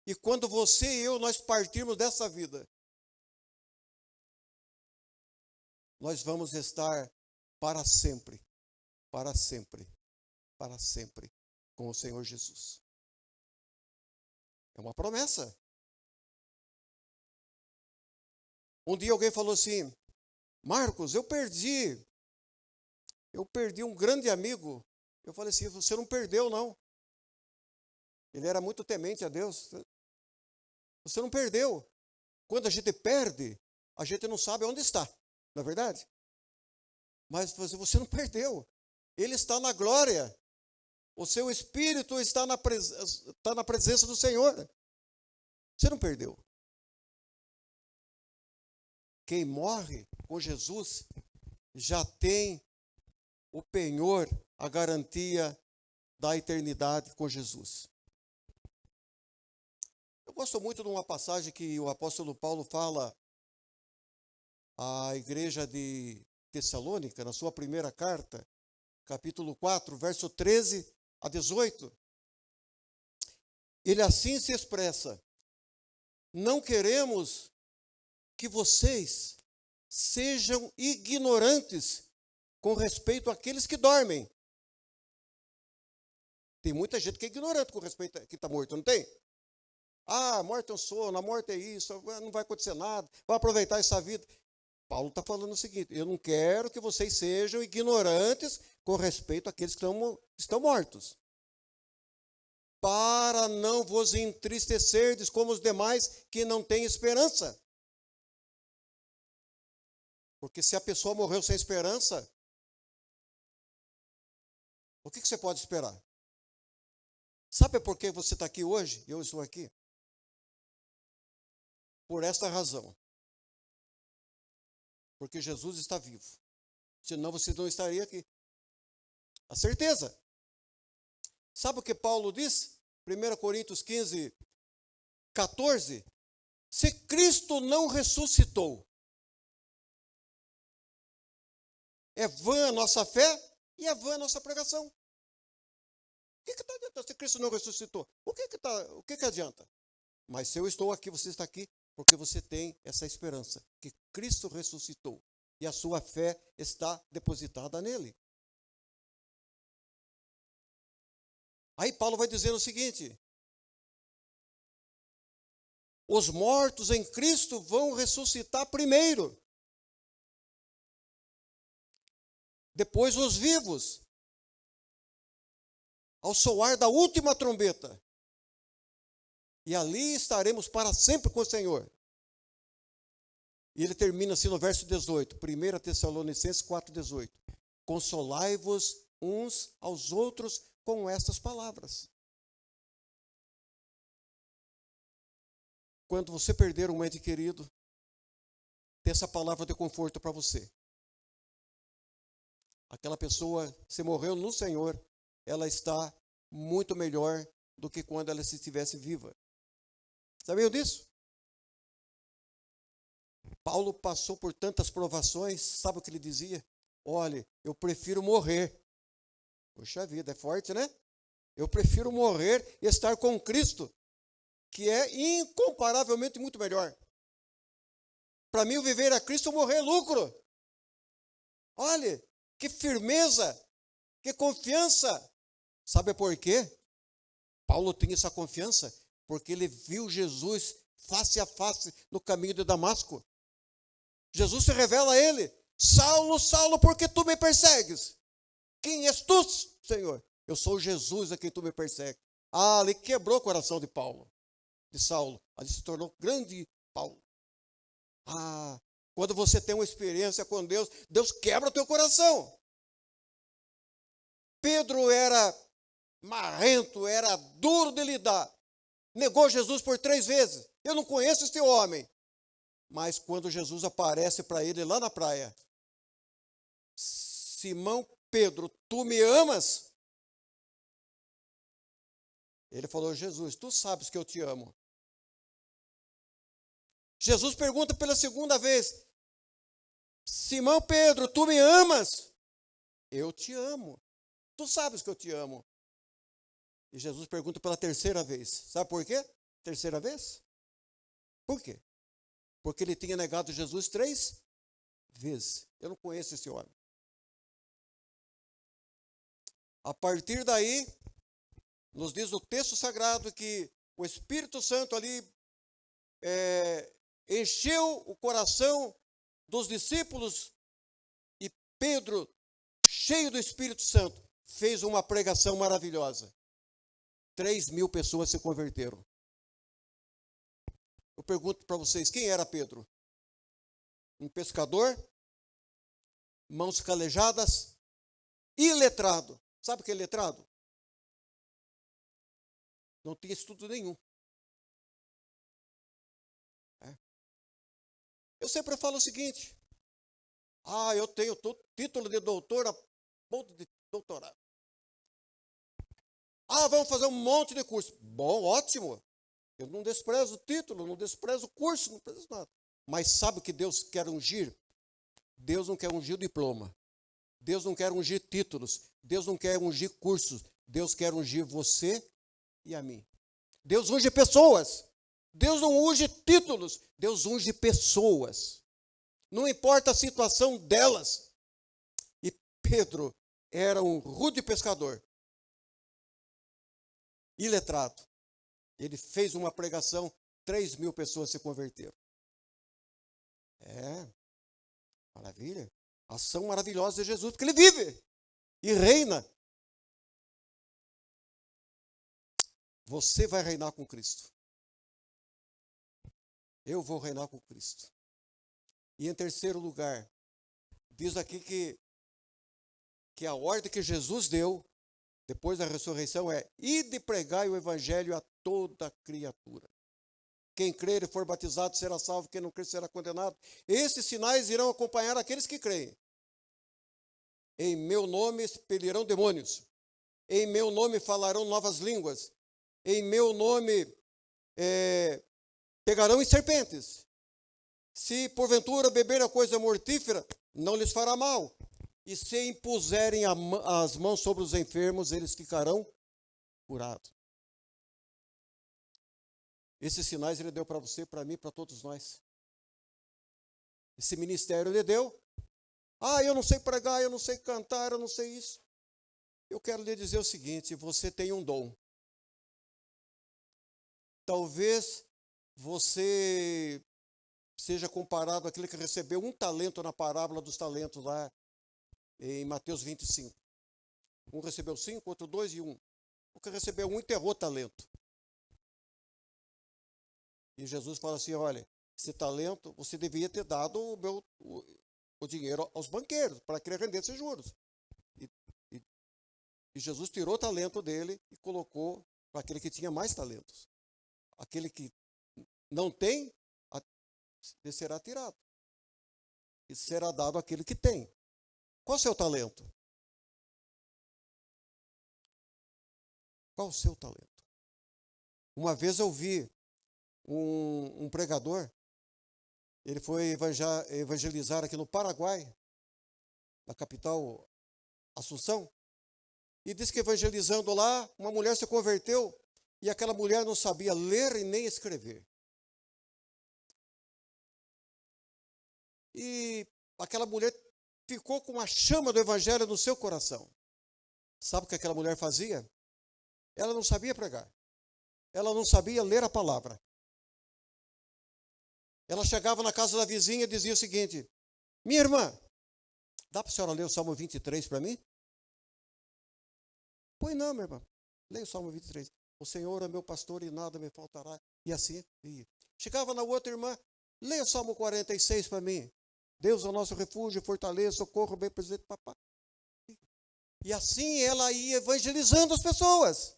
E quando você e eu, nós partirmos dessa vida, nós vamos estar para sempre, para sempre, para sempre com o Senhor Jesus. É uma promessa. Um dia alguém falou assim, Marcos, eu perdi um grande amigo. Eu falei assim, você não perdeu não. Ele era muito temente a Deus. Você não perdeu. Quando a gente perde, a gente não sabe onde está, não é verdade? Mas você não perdeu. Ele está na glória. O seu espírito está na presença do Senhor. Você não perdeu. Quem morre com Jesus já tem o penhor, a garantia da eternidade com Jesus. Eu gosto muito de uma passagem que o apóstolo Paulo fala à igreja de Tessalônica, na sua primeira carta, capítulo 4, verso 13 a 18. Ele assim se expressa: não queremos que vocês sejam ignorantes com respeito àqueles que dormem. Tem muita gente que é ignorante com respeito a que está morto, não tem? Ah, a morte é um sono, a morte é isso, não vai acontecer nada, vai aproveitar essa vida. Paulo está falando o seguinte, eu não quero que vocês sejam ignorantes com respeito àqueles que estão mortos. Para não vos entristecerdes como os demais que não têm esperança. Porque se a pessoa morreu sem esperança, o que você pode esperar? Sabe por que você está aqui hoje e eu estou aqui? Por esta razão. Porque Jesus está vivo. Senão você não estaria aqui. A certeza. Sabe o que Paulo diz? 1 Coríntios 15, 14. Se Cristo não ressuscitou, é vã a nossa fé e é vã a nossa pregação. O que está adiantando se Cristo não ressuscitou? O que adianta? Mas se eu estou aqui, você está aqui, porque você tem essa esperança, que Cristo ressuscitou e a sua fé está depositada nele. Aí Paulo vai dizer o seguinte: os mortos em Cristo vão ressuscitar primeiro. Depois os vivos, ao soar da última trombeta. E ali estaremos para sempre com o Senhor. E ele termina assim no verso 18, 1 Tessalonicenses 4,18. Consolai-vos uns aos outros com estas palavras. Quando você perder um ente querido, tem essa palavra de conforto para você. aquela pessoa, se morreu no Senhor, ela está muito melhor do que quando ela estivesse viva. Sabiam disso? Paulo passou por tantas provações, sabe o que ele dizia? Olha, eu prefiro morrer. Poxa vida, é forte, né? Eu prefiro morrer e estar com Cristo, que é incomparavelmente muito melhor. Para mim, o viver a Cristo, morrer é lucro. Olha, que firmeza, que confiança. Sabe por quê? Paulo tinha essa confiança porque ele viu Jesus face a face no caminho de Damasco. Jesus se revela a ele: Saulo, Saulo, por que tu me persegues? Quem és tu, Senhor? Eu sou Jesus a quem tu me persegues. Ah, ele quebrou o coração de Paulo, de Saulo. Ali se tornou grande Paulo. Ah, quando você tem uma experiência com Deus, Deus quebra o teu coração. Pedro era marrento, era duro de lidar. Negou Jesus por 3 vezes. Eu não conheço este homem. Mas quando Jesus aparece para ele lá na praia: Simão Pedro, tu me amas? Ele falou: Jesus, tu sabes que eu te amo. Jesus pergunta pela segunda vez: Simão Pedro, tu me amas? Eu te amo. Tu sabes que eu te amo. E Jesus pergunta pela terceira vez. Sabe por quê? Terceira vez? Por quê? Porque ele tinha negado Jesus 3 vezes. Eu não conheço esse homem. A partir daí, nos diz o texto sagrado que o Espírito Santo ali encheu o coração dos discípulos e Pedro, cheio do Espírito Santo, fez uma pregação maravilhosa. 3.000 pessoas se converteram. Eu pergunto para vocês, quem era Pedro? Um pescador, mãos calejadas, iletrado. Sabe o que é letrado? Não tinha estudo nenhum. Eu sempre falo o seguinte: eu tenho título de doutor a ponto de doutorado. Vamos fazer um monte de curso. Bom, ótimo. Eu não desprezo o título, não desprezo o curso, não desprezo nada. Mas sabe o que Deus quer ungir? Deus não quer ungir diploma. Deus não quer ungir títulos. Deus não quer ungir cursos. Deus quer ungir você e a mim. Deus unge pessoas. Deus não unge títulos. Deus unge pessoas. Não importa a situação delas. E Pedro era um rude pescador, iletrado. Ele fez uma pregação, 3.000 pessoas se converteram. Maravilha. Ação maravilhosa de Jesus, porque ele vive e reina. Você vai reinar com Cristo. Eu vou reinar com Cristo. E em terceiro lugar, diz aqui que a ordem que Jesus deu, depois da ressurreição, é: ide pregai o evangelho a toda criatura. Quem crer e for batizado será salvo, quem não crer será condenado. Esses sinais irão acompanhar aqueles que creem. Em meu nome expelirão demônios. Em meu nome falarão novas línguas. Em meu nome pegarão em serpentes. Se porventura beberem a coisa mortífera, não lhes fará mal. E se impuserem as mãos sobre os enfermos, eles ficarão curados. Esses sinais ele deu para você, para mim, para todos nós. Esse ministério ele deu. Eu não sei pregar, eu não sei cantar, eu não sei isso. Eu quero lhe dizer o seguinte: você tem um dom. Talvez você seja comparado àquele que recebeu um talento na parábola dos talentos lá em Mateus 25. Um recebeu 5, outro 2 e 1. O que recebeu 1 enterrou talento. E Jesus fala assim: olha, esse talento você devia ter dado o dinheiro aos banqueiros, para que ele rendesse juros. E Jesus tirou o talento dele e colocou para aquele que tinha mais talentos. Aquele que não tem, ele será tirado. E será dado àquele que tem. Qual é o seu talento? Qual o seu talento? Uma vez eu vi um pregador, ele foi evangelizar aqui no Paraguai, na capital Assunção, e disse que evangelizando lá, uma mulher se converteu e aquela mulher não sabia ler e nem escrever. E aquela mulher ficou com a chama do evangelho no seu coração. Sabe o que aquela mulher fazia? Ela não sabia pregar. Ela não sabia ler a palavra. Ela chegava na casa da vizinha e dizia o seguinte: minha irmã, dá para a senhora ler o Salmo 23 para mim? Pois não, minha irmã. Leia o Salmo 23. O Senhor é meu pastor e nada me faltará. E assim ia. Chegava na outra irmã, leia o Salmo 46 para mim. Deus é o nosso refúgio, fortaleza, socorro, bem presente, papai. E assim ela ia evangelizando as pessoas.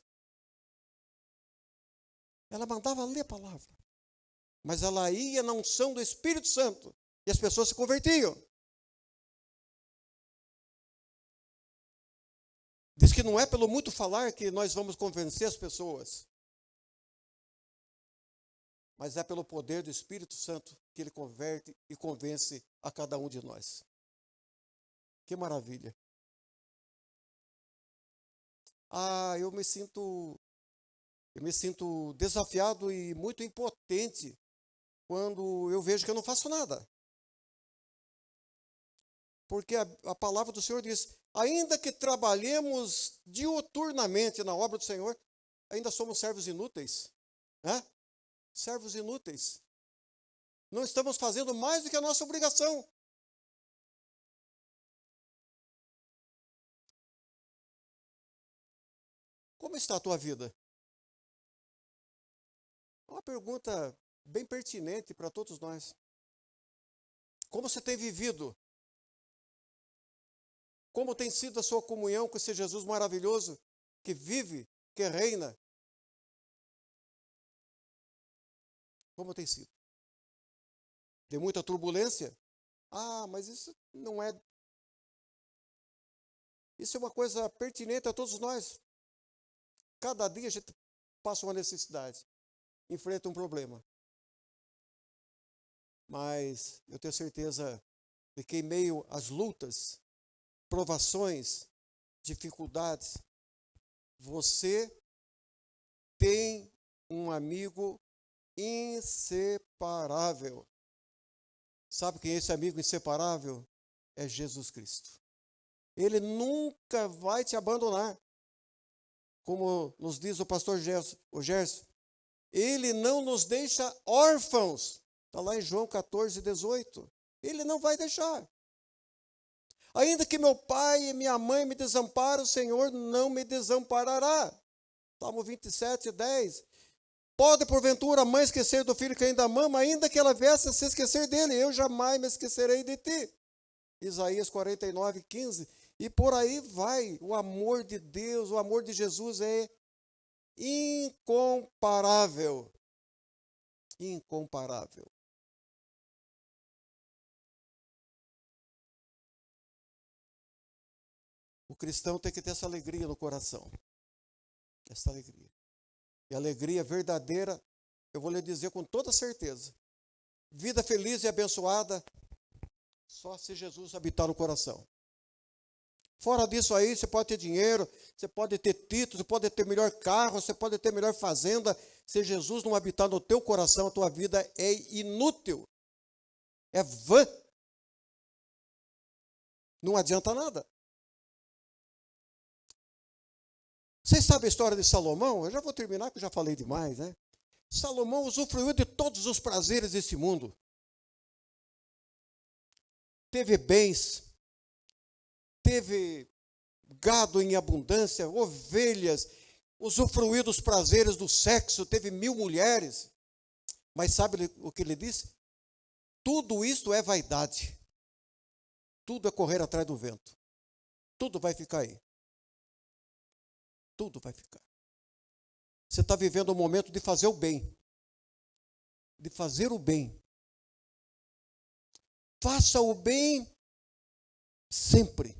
Ela mandava ler a palavra. Mas ela ia na unção do Espírito Santo. E as pessoas se convertiam. Diz que não é pelo muito falar que nós vamos convencer as pessoas. Mas é pelo poder do Espírito Santo que ele converte e convence a cada um de nós. Que maravilha. Eu me sinto desafiado e muito impotente quando eu vejo que eu não faço nada. Porque a palavra do Senhor diz: ainda que trabalhemos diuturnamente na obra do Senhor, ainda somos servos inúteis. Servos inúteis. Não estamos fazendo mais do que a nossa obrigação. Como está a tua vida? Uma pergunta bem pertinente para todos nós. Como você tem vivido? Como tem sido a sua comunhão com esse Jesus maravilhoso que vive, que reina? Como tem sido? Tem muita turbulência? Mas isso não é... Isso é uma coisa pertinente a todos nós. Cada dia a gente passa uma necessidade, enfrenta um problema. Mas eu tenho certeza de que em meio às lutas, provações, dificuldades, você tem um amigo inseparável. Sabe quem é esse amigo inseparável? É Jesus Cristo. Ele nunca vai te abandonar. Como nos diz o pastor Gerson, ele não nos deixa órfãos. Está lá em João 14, 18. Ele não vai deixar. Ainda que meu pai e minha mãe me desamparem, o Senhor não me desamparará. Salmo 27, 10. Pode, porventura, a mãe esquecer do filho que ainda mama, ainda que ela viesse a se esquecer dele, eu jamais me esquecerei de ti. Isaías 49, 15. E por aí vai. O amor de Deus, o amor de Jesus é incomparável. Incomparável. O cristão tem que ter essa alegria no coração. Essa alegria. E alegria verdadeira, eu vou lhe dizer com toda certeza. Vida feliz e abençoada, só se Jesus habitar no coração. Fora disso aí, você pode ter dinheiro, você pode ter título, você pode ter melhor carro, você pode ter melhor fazenda. Se Jesus não habitar no teu coração, a tua vida é inútil. É vã. Não adianta nada. Vocês sabem a história de Salomão? Eu já vou terminar, porque eu já falei demais, né? Salomão usufruiu de todos os prazeres desse mundo. Teve bens, teve gado em abundância, ovelhas, usufruiu dos prazeres do sexo, teve 1000 mulheres. Mas sabe o que ele disse? Tudo isto é vaidade. Tudo é correr atrás do vento. Tudo vai ficar aí. Tudo vai ficar. Você está vivendo um momento de fazer o bem. De fazer o bem. Faça o bem sempre.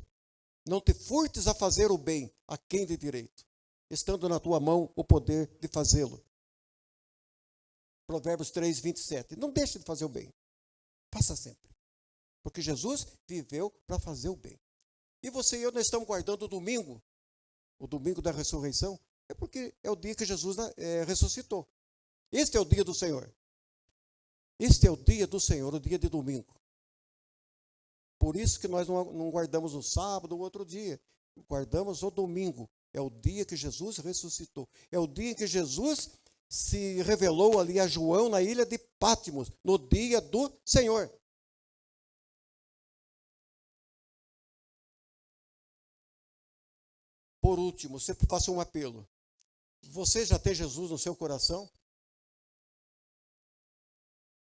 Não te furtes a fazer o bem a quem de direito. estando na tua mão o poder de fazê-lo. Provérbios 3, 27. Não deixe de fazer o bem. Faça sempre. Porque Jesus viveu para fazer o bem. E você e eu, nós estamos guardando o domingo da ressurreição, é porque é o dia que Jesus ressuscitou. Este é o dia do Senhor. Este é o dia do Senhor, o dia de domingo. Por isso que nós não guardamos o sábado ou outro dia. Guardamos o domingo. É o dia que Jesus ressuscitou. É o dia em que Jesus se revelou ali a João na ilha de Patmos, no dia do Senhor. Por último, sempre faço um apelo. Você já tem Jesus no seu coração?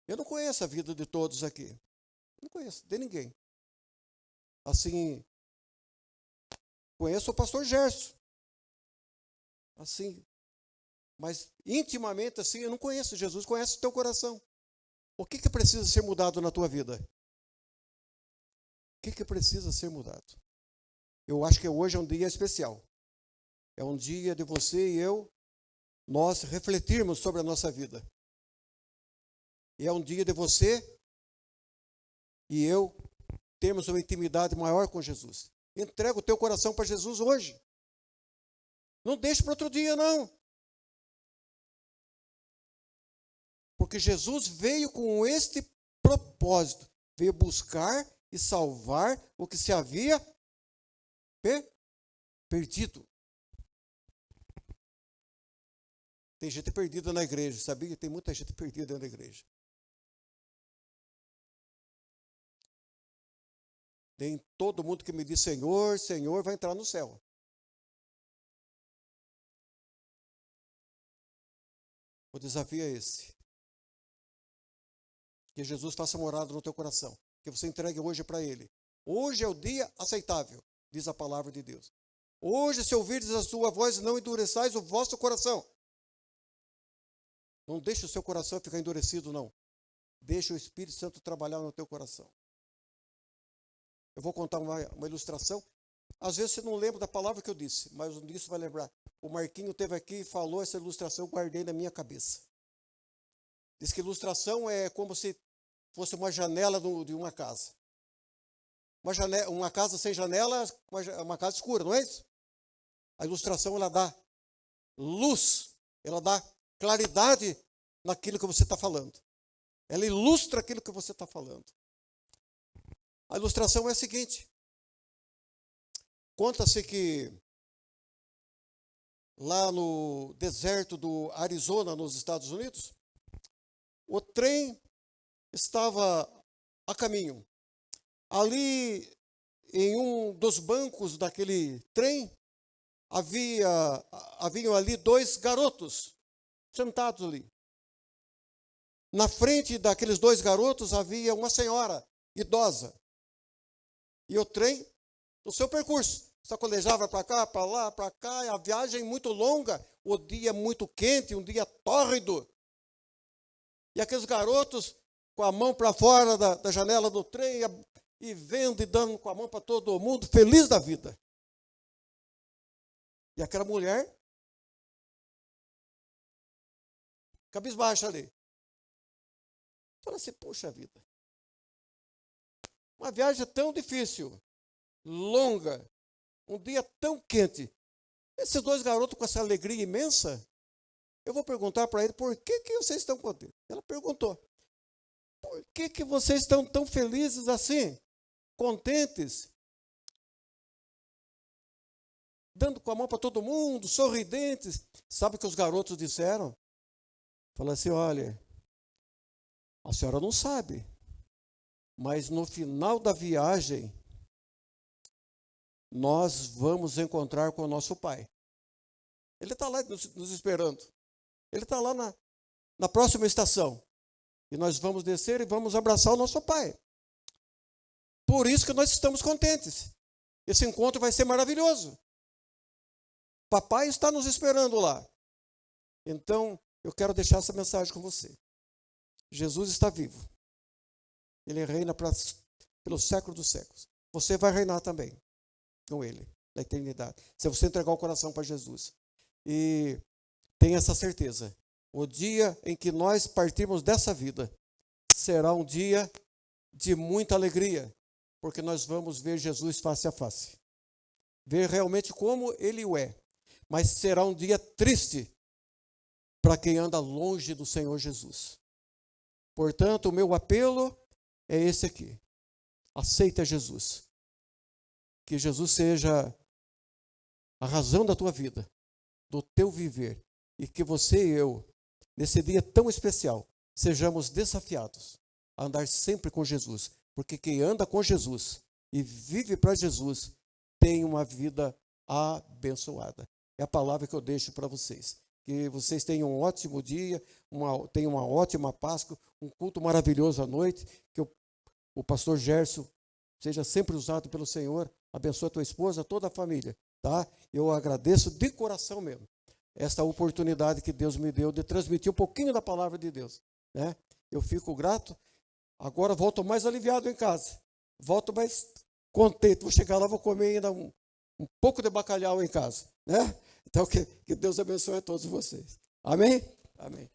Eu não conheço a vida de todos aqui. Não conheço de ninguém. Assim, conheço o pastor Gerson. Assim, mas intimamente assim, eu não conheço Jesus, conhece o teu coração. O que precisa ser mudado na tua vida? O que precisa ser mudado? Eu acho que hoje é um dia especial. É um dia de você e eu, nós refletirmos sobre a nossa vida. E é um dia de você e eu termos uma intimidade maior com Jesus. Entrega o teu coração para Jesus hoje. Não deixe para outro dia, não. Porque Jesus veio com este propósito. Veio buscar e salvar o que se havia perdido. Tem gente perdida na igreja, sabia? Tem muita gente perdida dentro da igreja. Nem todo mundo que me diz Senhor, Senhor, vai entrar no céu. O desafio é esse. Que Jesus faça morada no teu coração. Que você entregue hoje para Ele. Hoje é o dia aceitável, diz a palavra de Deus. Hoje, se ouvirdes a sua voz, não endureçais o vosso coração. Não deixe o seu coração ficar endurecido, não. Deixe o Espírito Santo trabalhar no teu coração. Eu vou contar uma ilustração. Às vezes você não lembra da palavra que eu disse, mas um dia você vai lembrar. O Marquinho esteve aqui e falou essa ilustração, eu guardei na minha cabeça. Diz que ilustração é como se fosse uma janela de uma casa. Uma casa sem janela é uma casa escura, não é isso? A ilustração, ela dá luz, ela dá claridade naquilo que você está falando. Ela ilustra aquilo que você está falando. A ilustração é a seguinte. Conta-se que lá no deserto do Arizona, nos Estados Unidos, o trem estava a caminho. Ali, em um dos bancos daquele trem, haviam ali dois garotos sentados ali. Na frente daqueles dois garotos havia uma senhora idosa. E o trem, no seu percurso, sacolejava para cá, para lá, para cá, e a viagem muito longa, o dia muito quente, um dia tórrido. E aqueles garotos com a mão para fora da janela do trem e vendo e dando com a mão para todo mundo, feliz da vida. E aquela mulher, cabisbaixa ali. Fala assim, poxa vida. Uma viagem tão difícil, longa, um dia tão quente. Esses dois garotos com essa alegria imensa, eu vou perguntar para ele, por que vocês estão contentes? Ela perguntou, por que vocês estão tão felizes assim, contentes? Dando com a mão para todo mundo, sorridentes. Sabe o que os garotos disseram? Falaram assim, olha, a senhora não sabe, mas no final da viagem, nós vamos encontrar com o nosso pai. Ele está lá nos esperando. Ele está lá na próxima estação. E nós vamos descer e vamos abraçar o nosso pai. Por isso que nós estamos contentes. Esse encontro vai ser maravilhoso. Papai está nos esperando lá. Então, eu quero deixar essa mensagem com você. Jesus está vivo. Ele reina pelo século dos séculos. Você vai reinar também com Ele, na eternidade. Se você entregar o coração para Jesus. E tenha essa certeza. O dia em que nós partirmos dessa vida será um dia de muita alegria, porque nós vamos ver Jesus face a face. Ver realmente como Ele o é. Mas será um dia triste para quem anda longe do Senhor Jesus. Portanto, o meu apelo é esse aqui. Aceita Jesus. Que Jesus seja a razão da tua vida, do teu viver. E que você e eu, nesse dia tão especial, sejamos desafiados a andar sempre com Jesus. Porque quem anda com Jesus e vive para Jesus tem uma vida abençoada. É a palavra que eu deixo para vocês. Que vocês tenham um ótimo dia, tenham uma ótima Páscoa, um culto maravilhoso à noite. Que o pastor Gerson seja sempre usado pelo Senhor. Abençoe a tua esposa, toda a família. Tá? Eu agradeço de coração mesmo esta oportunidade que Deus me deu de transmitir um pouquinho da palavra de Deus. Né? Eu fico grato. Agora volto mais aliviado em casa. Volto mais contente. Vou chegar lá, vou comer ainda um pouco de bacalhau em casa. Né? Então, que Deus abençoe a todos vocês. Amém? Amém.